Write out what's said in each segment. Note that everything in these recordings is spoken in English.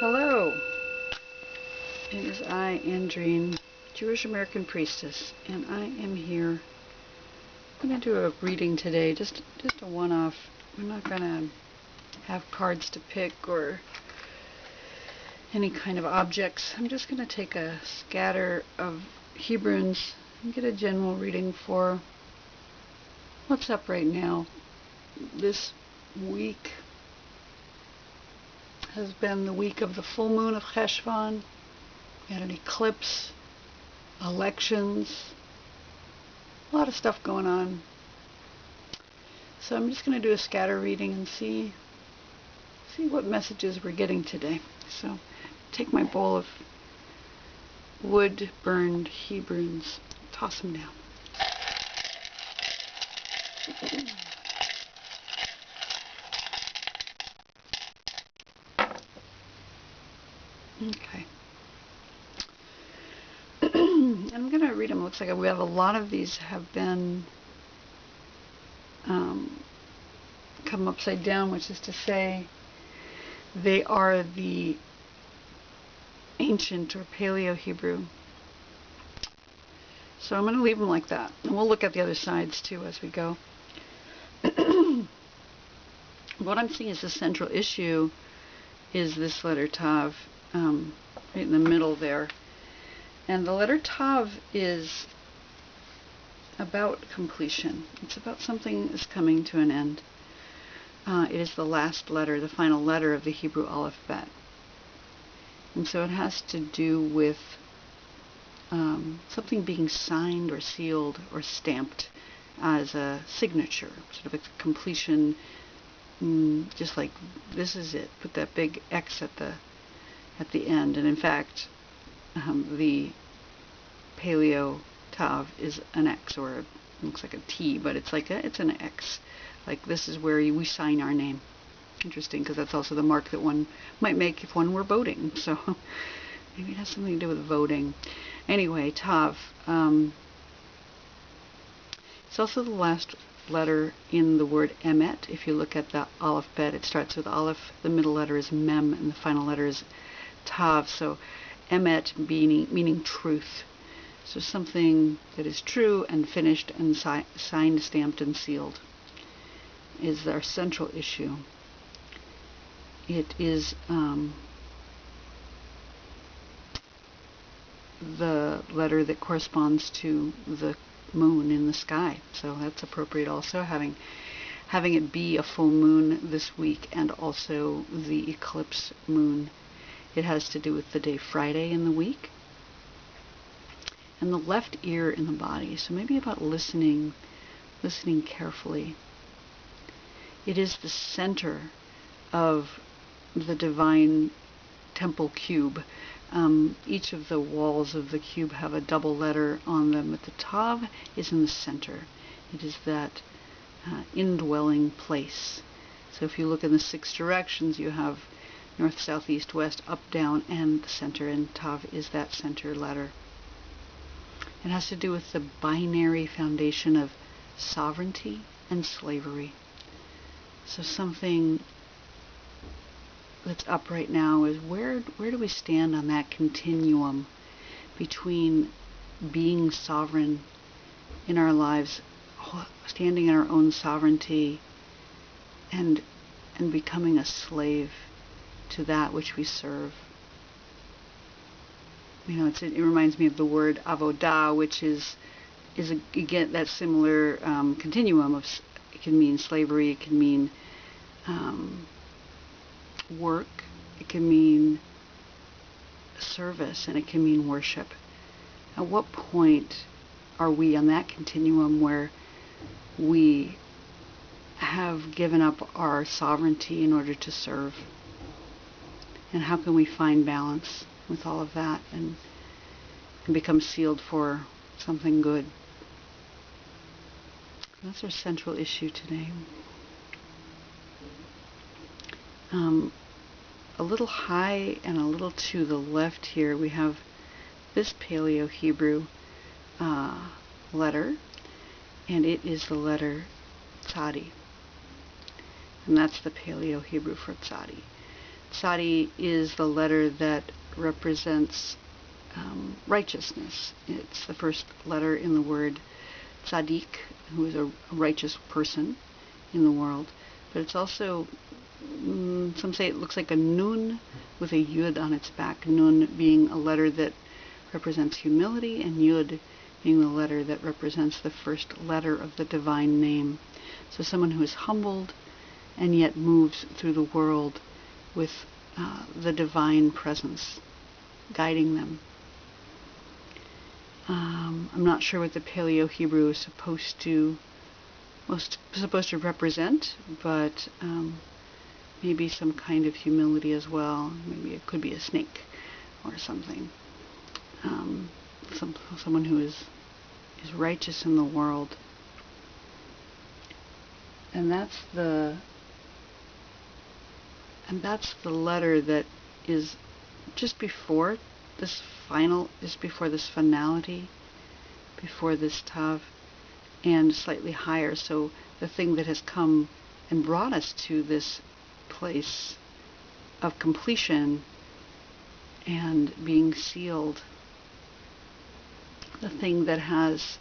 Hello, it is I, Andrine, Jewish American Priestess, and I am here. I'm going to do a reading today, just a one-off. We're not going to have cards to pick or any kind of objects. I'm just going to take a scatter of Hebrunes and get a general reading for what's up right now. This week has been the week of the full moon of Cheshvan. We had an eclipse, elections, a lot of stuff going on. So I'm just going to do a scatter reading and see what messages we're getting today. So take my bowl of wood burned Hebrunes, toss them down. Okay. I'm going to read them. It looks like we have a lot of these have been come upside down, which is to say they are the ancient or Paleo-Hebrew. So I'm going to leave them like that. And we'll look at the other sides too as we go. What I'm seeing as the central issue is this letter Tav, right in the middle there. And the letter Tav is about completion. It's about something is coming to an end. It is the last letter, the final letter of the Hebrew alphabet. And so it has to do with something being signed or sealed or stamped as a signature, sort of a completion, just like this is it. Put that big X at the end. And in fact, the Paleo Tav is an X, or it looks like a T, but it's an X. Like this is where we sign our name. Interesting, because that's also the mark that one might make if one were voting. So maybe it has something to do with voting. Anyway, Tav. It's also the last letter in the word Emet. If you look at the alphabet, it starts with Aleph, the middle letter is Mem, and the final letter is Tav. So Emet meaning truth. So something that is true and finished and signed, stamped, and sealed is our central issue. It is the letter that corresponds to the moon in the sky. So that's appropriate also, having it be a full moon this week and also the eclipse moon. It has to do with the day Friday in the week. And the left ear in the body. So maybe about listening carefully. It is the center of the divine temple cube. Each of the walls of the cube have a double letter on them, but the Tav is in the center. It is that indwelling place. So if you look in the 6 directions, you have north, south, east, west, up, down, and the center, and Tav is that center letter. It has to do with the binary foundation of sovereignty and slavery. So something that's up right now is where do we stand on that continuum between being sovereign in our lives, standing in our own sovereignty, and becoming a slave to that which we serve. You know, it reminds me of the word avodah, which is again that similar continuum of. It can mean slavery. It can mean work. It can mean service, and it can mean worship. At what point are we on that continuum where we have given up our sovereignty in order to serve? And how can we find balance with all of that and become sealed for something good? That's our central issue today. A little high and a little to the left here, we have this Paleo-Hebrew letter, and it is the letter Tzadi. And that's the Paleo-Hebrew for Tzadi. Tzadi is the letter that represents righteousness. It's the first letter in the word tzaddik, who is a righteous person in the world. But it's also, some say it looks like a nun with a yud on its back. Nun being a letter that represents humility, and yud being the letter that represents the first letter of the divine name. So someone who is humbled and yet moves through the world with the divine presence guiding them. I'm not sure what the Paleo-Hebrew is supposed to represent, but maybe some kind of humility as well. Maybe it could be a snake or something. Someone who is righteous in the world. And that's the letter that is just before this finality, before this tav, and slightly higher. So the thing that has come and brought us to this place of completion and being sealed, the thing that has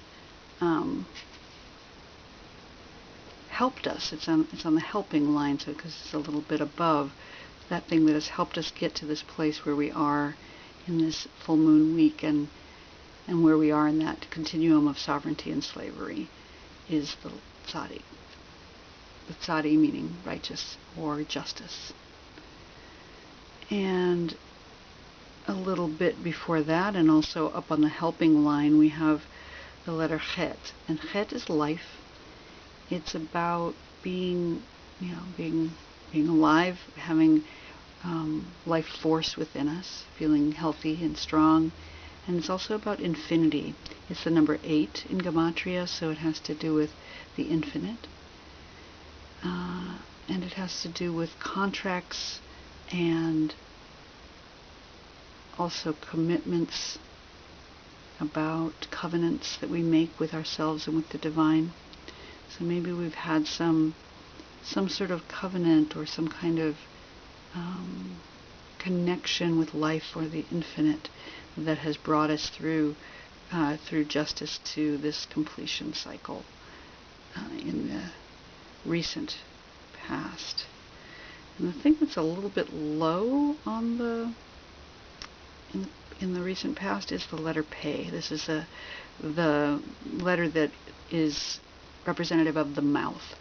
helped us. It's on the helping line, so because it's a little bit above, that thing that has helped us get to this place where we are in this full moon week, and where we are in that continuum of sovereignty and slavery, is the tzadi. The tzadi meaning righteous or justice. And a little bit before that, and also up on the helping line, we have the letter chet, and chet is life. It's about being alive, having life force within us, feeling healthy and strong. And it's also about infinity. It's the number 8 in Gematria, so it has to do with the infinite. And it has to do with contracts and also commitments, about covenants that we make with ourselves and with the divine. So maybe we've had some sort of covenant or some kind of connection with life or the infinite that has brought us through justice to this completion cycle in the recent past. And the thing that's a little bit low on in the recent past is the letter Pei. This is the letter that is representative of the mouth.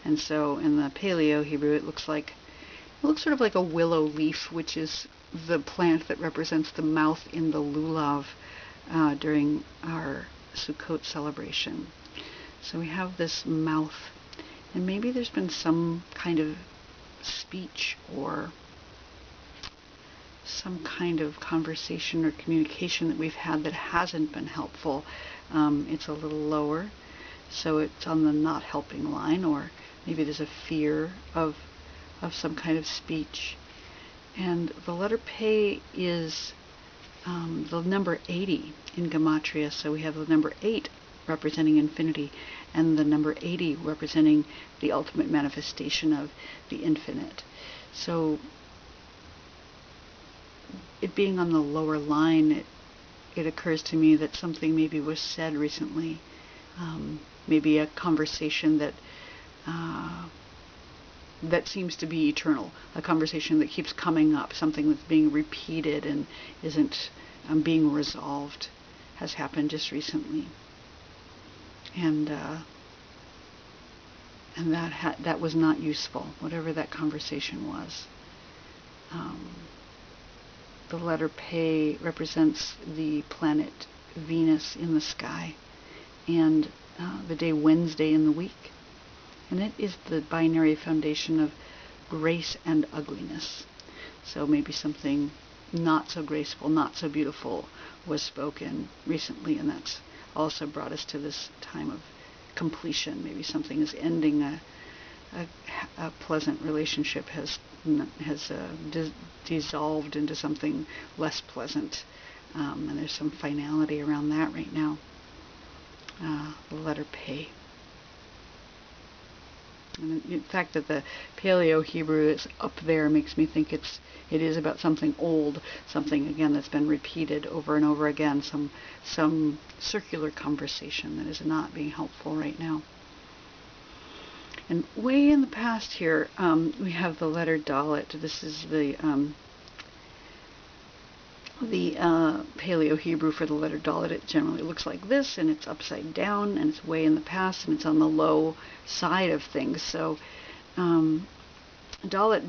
And so in the Paleo-Hebrew, it looks sort of like a willow leaf, which is the plant that represents the mouth in the lulav during our Sukkot celebration. So we have this mouth, and maybe there's been some kind of speech or some kind of conversation or communication that we've had that hasn't been helpful. It's a little lower, so it's on the not helping line, or maybe there's a fear of some kind of speech. And the letter Pei is the number 80 in Gematria, so we have the number 8 representing infinity, and the number 80 representing the ultimate manifestation of the infinite. So it being on the lower line, it occurs to me that something maybe was said recently, maybe a conversation that seems to be eternal, a conversation that keeps coming up, something that's being repeated and isn't being resolved, has happened just recently. And that was not useful, whatever that conversation was. The letter Pei represents the planet Venus in the sky, and the day Wednesday in the week. And it is the binary foundation of grace and ugliness. So maybe something not so graceful, not so beautiful was spoken recently, and that's also brought us to this time of completion. Maybe something is ending, a pleasant relationship has dissolved into something less pleasant, and there's some finality around that right now. The letter Pei. And the fact that the Paleo-Hebrew is up there makes me think it is about something old, something again that's been repeated over and over again, some circular conversation that is not being helpful right now. And way in the past here, we have the letter Dalet. This is the Paleo-Hebrew for the letter Dalet. It generally looks like this, and it's upside down, and it's way in the past, and it's on the low side of things. So Dalet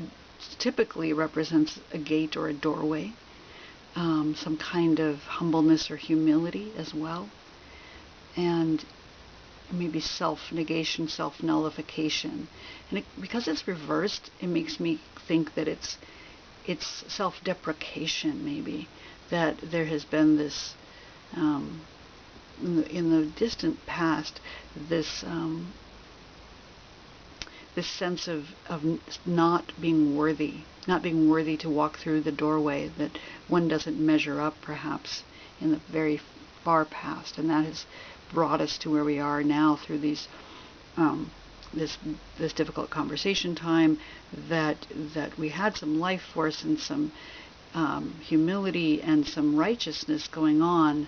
typically represents a gate or a doorway, some kind of humbleness or humility as well, and maybe self-negation, self-nullification. And because it's reversed, it makes me think that it's self-deprecation, maybe, that there has been this, in the distant past, this sense of not being worthy to walk through the doorway, that one doesn't measure up, perhaps, in the very far past, and that has brought us to where we are now through these this difficult conversation time, that we had some life force and some humility and some righteousness going on,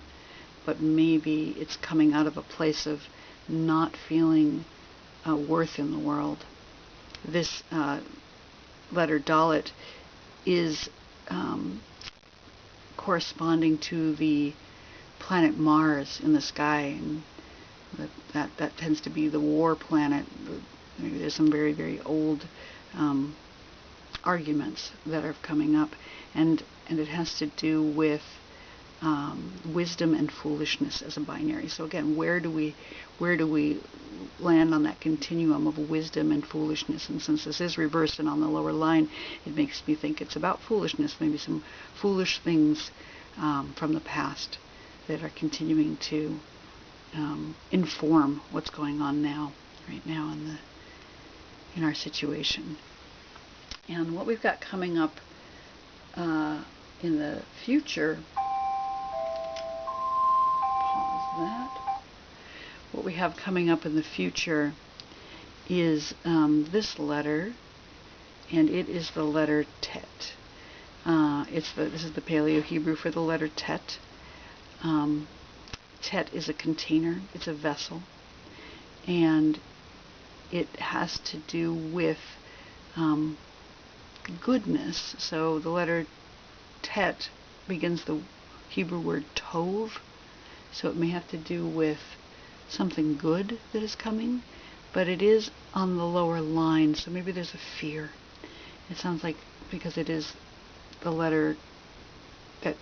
but maybe it's coming out of a place of not feeling worth in the world. This letter Dalet is corresponding to the planet Mars in the sky, and that tends to be the war planet. Maybe there's some very, very old arguments that are coming up, and it has to do with wisdom and foolishness as a binary. So again, where do we land on that continuum of wisdom and foolishness? And since this is reversed and on the lower line, it makes me think it's about foolishness, maybe some foolish things from the past that are continuing to inform what's going on right now in our situation. And what we've got coming up in the future, pause that. What we have coming up in the future is this letter, and it is the letter Tet. This is the Paleo-Hebrew for the letter Tet. Tet is a container, it's a vessel, and it has to do with goodness. So the letter Tet begins the Hebrew word Tov, so it may have to do with something good that is coming, but it is on the lower line, so maybe there's a fear. It sounds like, because it is the letter that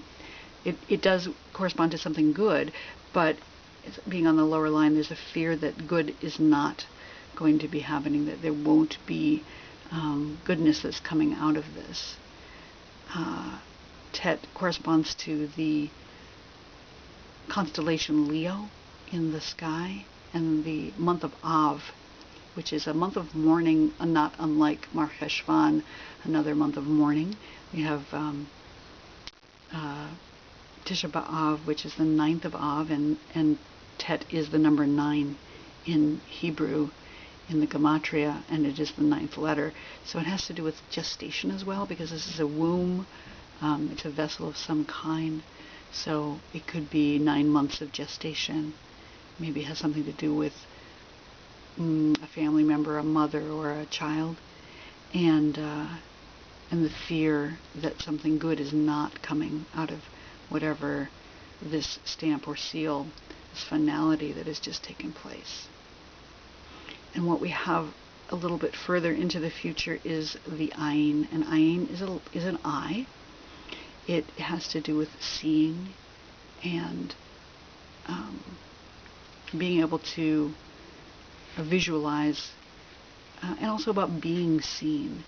it does correspond to something good, but being on the lower line, there's a fear that good is not going to be happening, that there won't be goodness that's coming out of this. Tet corresponds to the constellation Leo in the sky, and the month of Av, which is a month of mourning, not unlike Cheshvan, another month of mourning. We have Tisha B'Av, which is the 9th of Av, and Tet is the number 9 in Hebrew, in the Gematria, and it is the 9th letter. So it has to do with gestation as well, because this is a womb. It's a vessel of some kind. So it could be 9 months of gestation. Maybe it has something to do with a family member, a mother, or a child, and the fear that something good is not coming out of whatever this stamp or seal, this finality that has just taken place. And what we have a little bit further into the future is the Ayin, and Ayin is an eye. It has to do with seeing and being able to visualize, and also about being seen.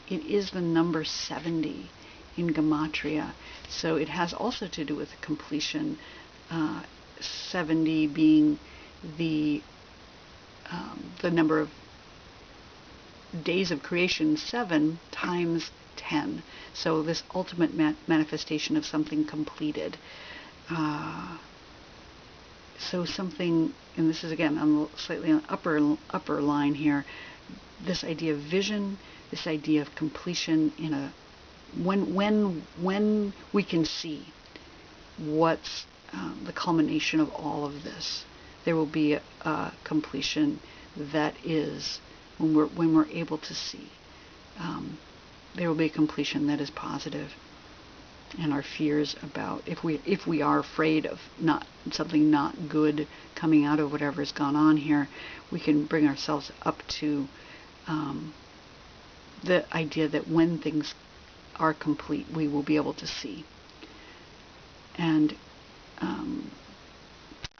It is the number 70 in Gematria, so it has also to do with completion, 70 being the number of days of creation, 7 times 10. So this ultimate manifestation of something completed. So something, and this is again on slightly on upper line here, this idea of vision, this idea of completion in a when we can see what's the culmination of all of this, there will be a completion that is when we're able to see. There will be a completion that is positive, and our fears about if we are afraid of something not good coming out of whatever has gone on here, we can bring ourselves up to the idea that when things are complete, we will be able to see. And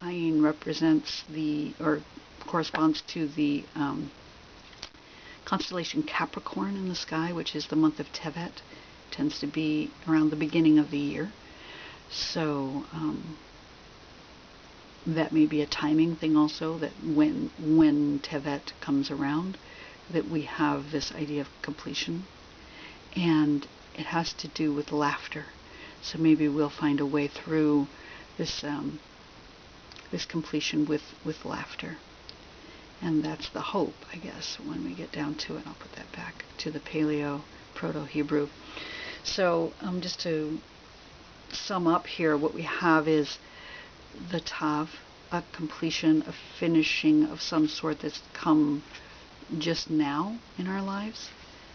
Ayin represents or corresponds to the constellation Capricorn in the sky, which is the month of Tevet. It tends to be around the beginning of the year. So that may be a timing thing also, that when Tevet comes around, that we have this idea of completion. And it has to do with laughter. So maybe we'll find a way through this this completion with laughter. And that's the hope, I guess, when we get down to it. I'll put that back to the Paleo-Proto-Hebrew. So just to sum up here, what we have is the Tav, a completion, a finishing of some sort that's come just now in our lives,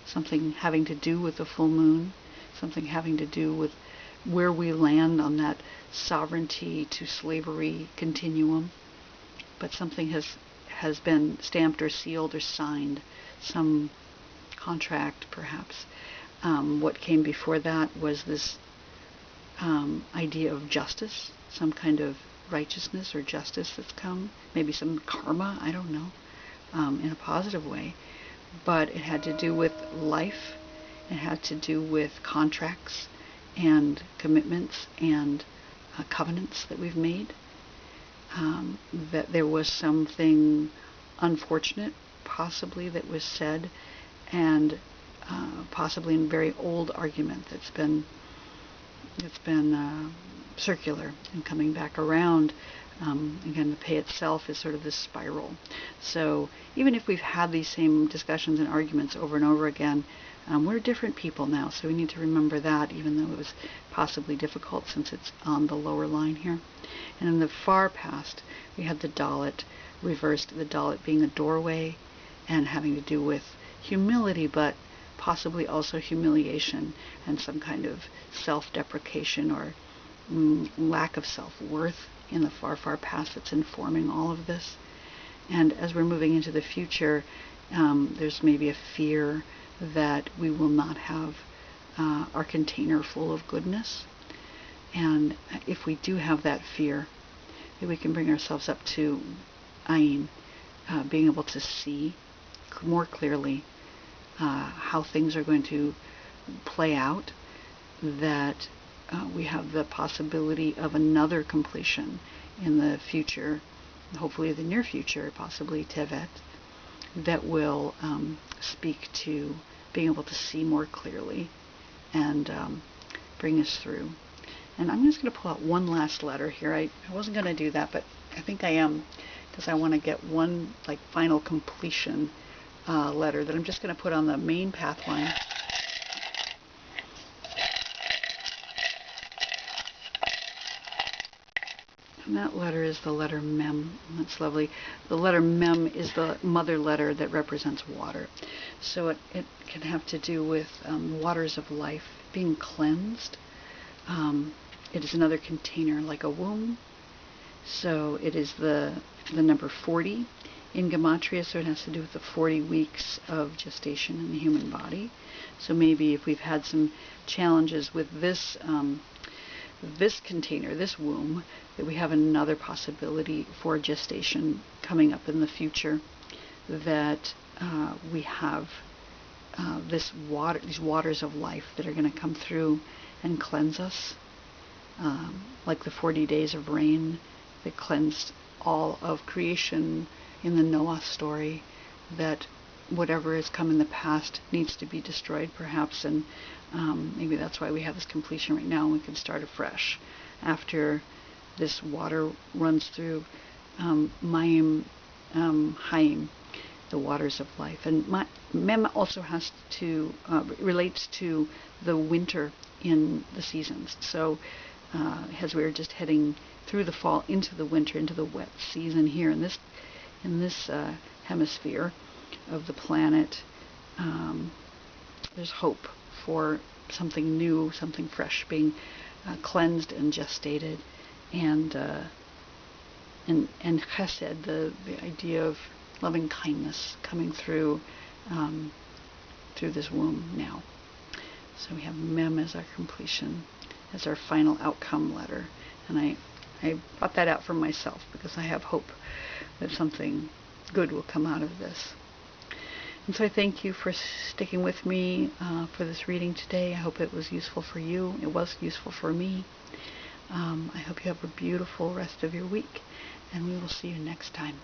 something having to do with the full moon, something having to do with where we land on that sovereignty to slavery continuum, but something has been stamped or sealed or signed, some contract perhaps. What came before that was this idea of justice, some kind of righteousness or justice that's come, maybe some karma, I don't know, in a positive way. But it had to do with life, it had to do with contracts and commitments and covenants that we've made. That there was something unfortunate, possibly, that was said, and possibly in a very old argument that's been circular and coming back around. Again, the pay itself is sort of this spiral. So even if we've had these same discussions and arguments over and over again, we're different people now, so we need to remember that, even though it was possibly difficult since it's on the lower line here. And in the far past, we had the Dalet reversed, the Dalet being a doorway and having to do with humility, but possibly also humiliation and some kind of self-deprecation or lack of self-worth in the far, far past that's informing all of this. And as we're moving into the future, there's maybe a fear that we will not have our container full of goodness. And if we do have that fear, that we can bring ourselves up to Ayin, being able to see more clearly how things are going to play out, that we have the possibility of another completion in the future, hopefully the near future, possibly Tevet, that will speak to being able to see more clearly and bring us through. And I'm just going to pull out one last letter here. I wasn't going to do that, but I think I am, because I want to get one final completion letter that I'm just going to put on the main path line. And that letter is the letter Mem. That's lovely. The letter Mem is the mother letter that represents water. So it can have to do with waters of life being cleansed. It is another container, like a womb. So it is the number 40 in Gematria, so it has to do with the 40 weeks of gestation in the human body. So maybe if we've had some challenges with this this container, this womb, that we have another possibility for gestation coming up in the future, that we have these waters of life that are going to come through and cleanse us, like the 40 days of rain that cleansed all of creation in the Noah story, that whatever has come in the past needs to be destroyed perhaps, and maybe that's why we have this completion right now, and we can start afresh after this water runs through Mayim Hayim, the waters of life. And Mem also has to relates to the winter in the seasons. So as we were just heading through the fall into the winter, into the wet season here in this hemisphere of the planet, there's hope for something new, something fresh being cleansed and gestated, and chesed, the idea of loving kindness coming through this womb now. So we have Mem as our completion, as our final outcome letter, and I brought that out for myself because I have hope that something good will come out of this. And so I thank you for sticking with me for this reading today. I hope it was useful for you. It was useful for me. I hope you have a beautiful rest of your week, and we will see you next time.